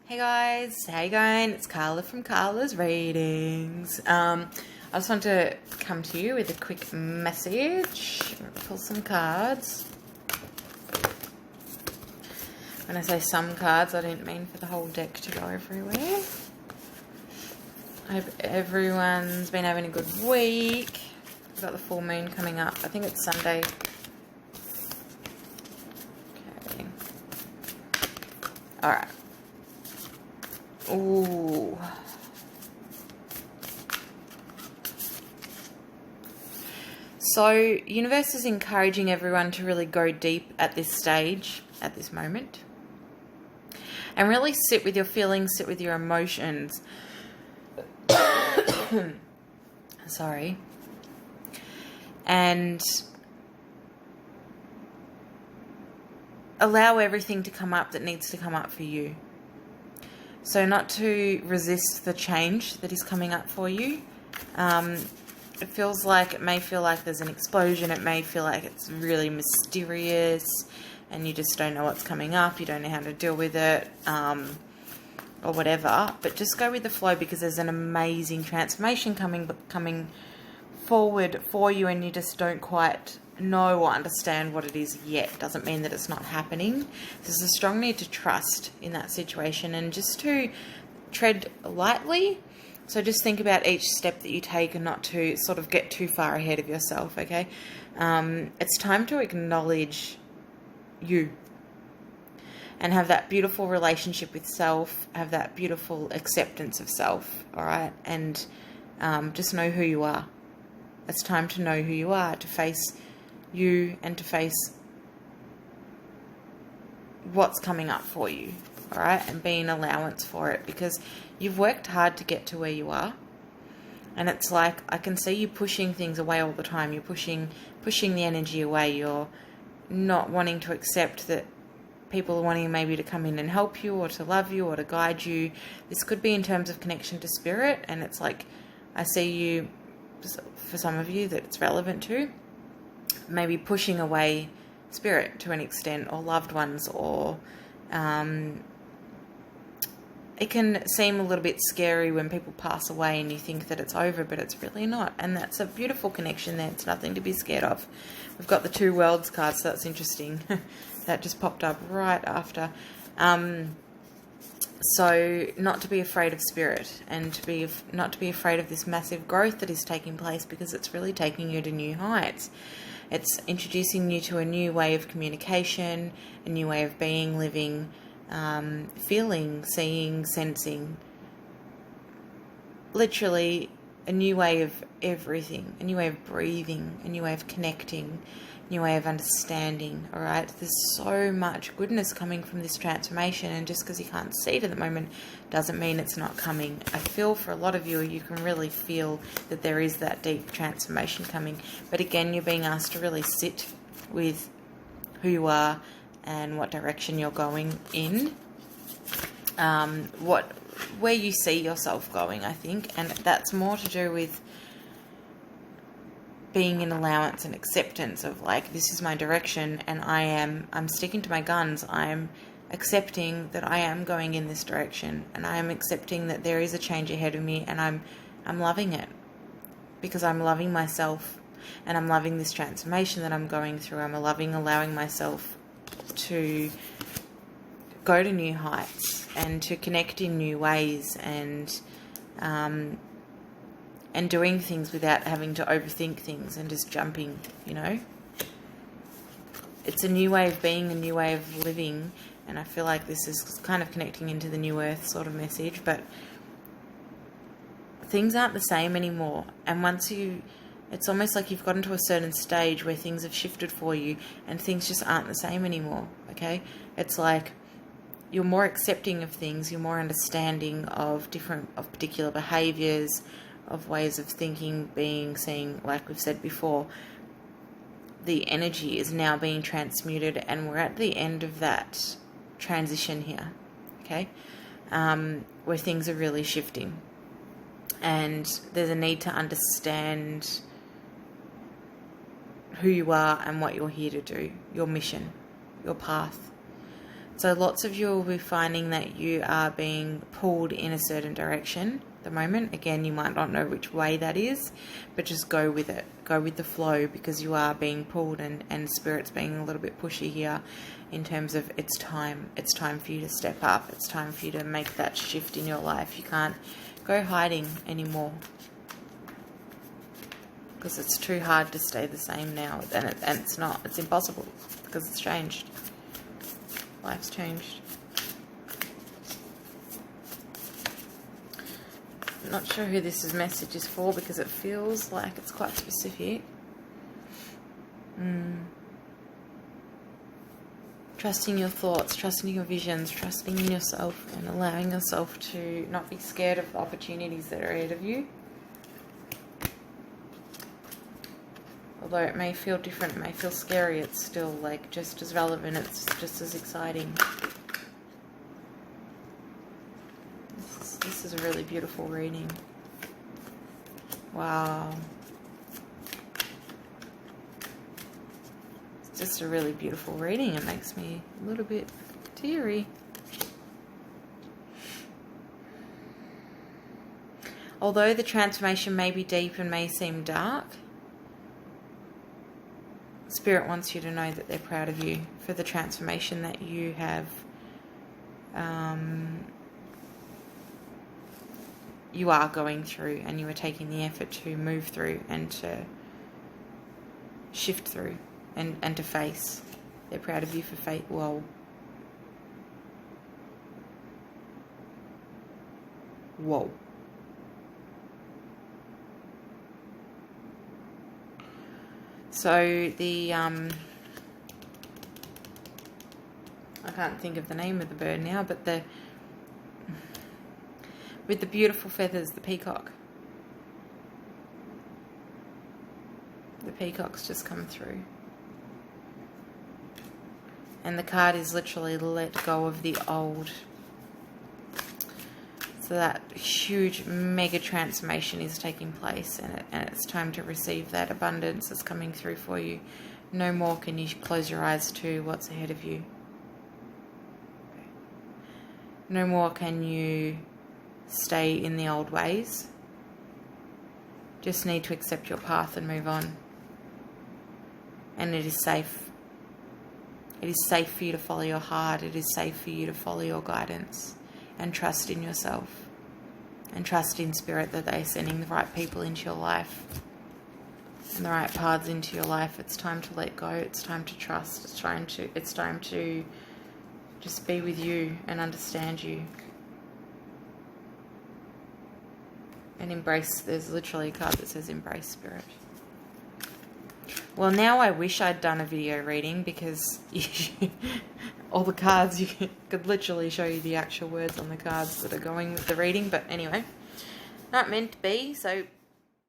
Hey guys, how you going? It's Carla from Carla's Readings. I just want to come to you with a quick message. Pull some cards. When I say some cards, I didn't mean for the whole deck to go everywhere. I hope everyone's been having a good week. We've got the full moon coming up. I think it's Sunday. Okay. Alright. Ooh. So, universe is encouraging everyone to really go deep at this stage, at this moment. And really sit with your feelings, sit with your emotions. Sorry. And allow everything to come up that needs to come up for you. So not to resist the change that is coming up for you. It may feel like there's an explosion. It may feel like it's really mysterious and you just don't know what's coming up. You don't know how to deal with it or whatever. But just go with the flow because there's an amazing transformation coming forward for you and you just don't quite know or understand what it is yet. Doesn't mean that it's not happening. There's a strong need to trust in that situation and just to tread lightly. So just think about each step that you take and not to sort of get too far ahead of yourself, okay? It's time to acknowledge you and have that beautiful relationship with self, have that beautiful acceptance of self, all right? And just know who you are. It's time to know who you are, to face you and to face what's coming up for you, all right, and be an allowance for it because you've worked hard to get to where you are. And it's like I can see you pushing things away all the time. You're pushing the energy away. You're not wanting to accept that people are wanting maybe to come in and help you or to love you or to guide you. This could be in terms of connection to spirit, and it's like I see you, for some of you that it's relevant to, maybe pushing away spirit to an extent or loved ones, or it can seem a little bit scary when people pass away and you think that it's over, but it's really not. And that's a beautiful connection there. It's nothing to be scared of. We've got the Two Worlds card, so that's interesting. That just popped up right after. So not to be afraid of spirit and not to be afraid of this massive growth that is taking place because it's really taking you to new heights. It's introducing you to a new way of communication, a new way of being, living, feeling, seeing, sensing. Literally a new way of everything, a new way of breathing, a new way of connecting, a new way of understanding, all right? There's so much goodness coming from this transformation, and just because you can't see it at the moment doesn't mean it's not coming. I feel for a lot of you, you can really feel that there is that deep transformation coming. But again, you're being asked to really sit with who you are and what direction you're going in, where you see yourself going, I think, and that's more to do with being in allowance and acceptance of like, this is my direction and I'm sticking to my guns. I'm accepting that I am going in this direction and I am accepting that there is a change ahead of me, and I'm loving it because I'm loving myself and I'm loving this transformation that I'm going through. I'm allowing myself to go to new heights and to connect in new ways and doing things without having to overthink things and just jumping, you know. It's a new way of being, a new way of living, and I feel like this is kind of connecting into the New Earth sort of message, but things aren't the same anymore. And it's almost like you've gotten to a certain stage where things have shifted for you and things just aren't the same anymore, okay? It's like you're more accepting of things, you're more understanding of particular behaviours, of ways of thinking, being, seeing, like we've said before. The energy is now being transmuted and we're at the end of that transition here, okay? Where things are really shifting. And there's a need to understand who you are and what you're here to do, your mission, your path. So lots of you will be finding that you are being pulled in a certain direction at the moment. Again, you might not know which way that is, but just go with it. Go with the flow, because you are being pulled, and Spirit's being a little bit pushy here in terms of it's time. It's time for you to step up. It's time for you to make that shift in your life. You can't go hiding anymore, because it's too hard to stay the same now, and it's not. It's impossible, because it's changed. Life's changed. I'm not sure who this message is for, because it feels like it's quite specific. Trusting your thoughts, trusting your visions, trusting in yourself, and allowing yourself to not be scared of the opportunities that are ahead of you. Although it may feel different, it may feel scary, it's still like just as relevant, it's just as exciting. This is a really beautiful reading. Wow. It's just a really beautiful reading. It makes me a little bit teary. Although the transformation may be deep and may seem dark, Spirit wants you to know that they're proud of you for the transformation that you have you are going through, and you are taking the effort to move through and to shift through and to face. They're proud of you for faith. Whoa. Whoa. So the I can't think of the name of the bird now, but with the beautiful feathers, the peacock. The peacock's just come through. And the card is literally let go of the old. So that huge mega transformation is taking place, and it's time to receive that abundance that's coming through for you. No more can you close your eyes to what's ahead of you. No more can you stay in the old ways. Just need to accept your path and move on. And it is safe. It is safe for you to follow your heart. It is safe for you to follow your guidance and trust in yourself. And trust in Spirit that they're sending the right people into your life and the right paths into your life. It's time to let go. It's time to trust. It's time to just be with you and understand you. And embrace. There's literally a card that says embrace Spirit. Well, now I wish I'd done a video reading, because all the cards, you could literally show you the actual words on the cards that are going with the reading. But anyway, not meant to be. So